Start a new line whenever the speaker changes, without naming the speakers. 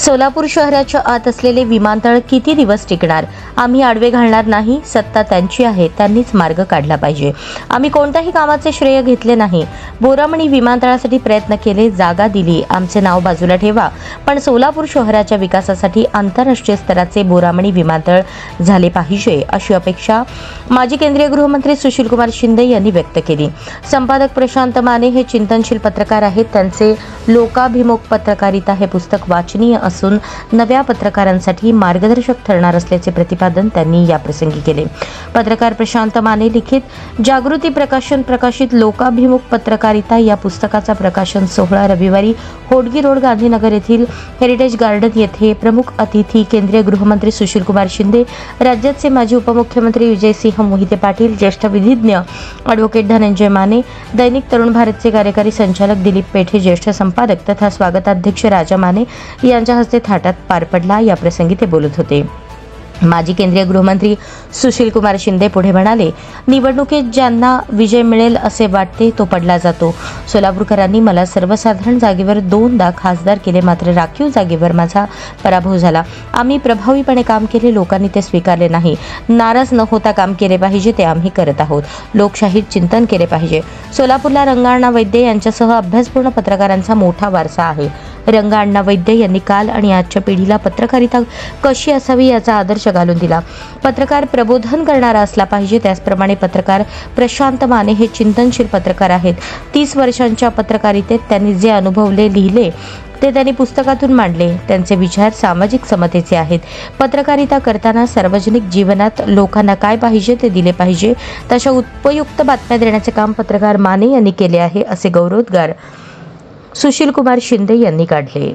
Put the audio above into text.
सोलापूर शहराच्या आत असलेले विमानतळ किती दिवस टिकणार? आम्ही आडवे घालणार नाही. सत्ता त्यांची आहे, त्यांनीच मार्ग काढला पाहिजे. आम्ही कोणत्याही कामाचे श्रेय घेतले नाही. बोरामणी विमानतळासाठी प्रयत्न केले, जागा दिली, आमचे नाव बाजूला ठेवा, पण सोलापूर शहराच्या विकासासाठी आंतरराष्ट्रीय स्तराचे बोरामणी विमानतळ झाले पाहिजे अशी अपेक्षा माजी केंद्रीय गृहमंत्री सुशीलकुमार शिंदे यांनी व्यक्त केली. संपादक प्रशांत माने हे चिंतनशील पत्रकार आहेत. त्यांचे लोकाभिमुख पत्रकारिता हे पुस्तक वाचनीय असून नव्या पत्रकारांसाठी मार्गदर्शक ठरणार असल्याचे प्रतिपादन त्यांनी याप्रसंगी केले. पत्रकार प्रशांत माने लिखित जागृती प्रकाशन प्रकाशित लोकाभिमुख पत्रकारिता या पुस्तकाचा प्रकाशन सोहळा रविवारी होडगी रोड गांधीनगर येथील हेरिटेज गार्डन येथे प्रमुख अतिथी केंद्रीय गृहमंत्री सुशीलकुमार शिंदे, राज्याचे माजी उपमुख्यमंत्री विजयसिंह मोहिते पाटील, ज्येष्ठ विधिज्ञ ॲडव्होकेट धनंजय माने, दैनिक तरुण भारतचे कार्यकारी संचालक दिलीप पेठे, ज्येष्ठ संपादक तथा स्वागताध्यक्ष राजा माने यांच्या हस्ते थाटात पार पडला. याप्रसंगी ते बोलत होते. माजी केंद्रीय गृहमंत्री सुशीलकुमार शिंदे पुढे म्हणाले, निवडणुकीत ज्यांना विजय मिळेल असे वाटते तो पडला जातो. सोलापूरकरांनी मला सर्वसाधारण जागेवर 2दा खासदार केले, मात्र राखीव जागेवर माझा पराभव झाला. आम्ही प्रभावीपणे काम केले, लोकांनी ते स्वीकारले नाही. नाराज न होता काम केले पाहिजे, ते आम्ही करत आहोत. लोकशाहीत चिंतन केले पाहिजे. सोलापूरला रंगाअण्णा वैद्य यांच्यासह अभ्यासपूर्ण पत्रकारांचा मोठा वारसा आहे. रंगाअण्णा वैद्य यांनी काल आणि आजच्या पिढीला पत्रकारिता कशी असावी याचा आदर्श घालून दिला. पत्रकार प्रबोधन करणारा असला पाहिजे. त्याचप्रमाणे पत्रकार प्रशांत माने हे चिंतनशील पत्रकार आहेत. 30 वर्षांच्या पत्रकारितेत त्यांनी जे अनुभवले, लिहिले ते त्यांनी पुस्तकातून मांडले. त्यांचे विचार सामाजिक समतेचे आहेत. पत्रकारिता करताना सार्वजनिक जीवनात लोकांना काय पाहिजे ते दिले पाहिजे. तशा उपयुक्त बातम्या देण्याचे काम पत्रकार माने यांनी केले आहे, असे गौरवोद्गार सुशीलकुमार शिंदे यांनी काढले.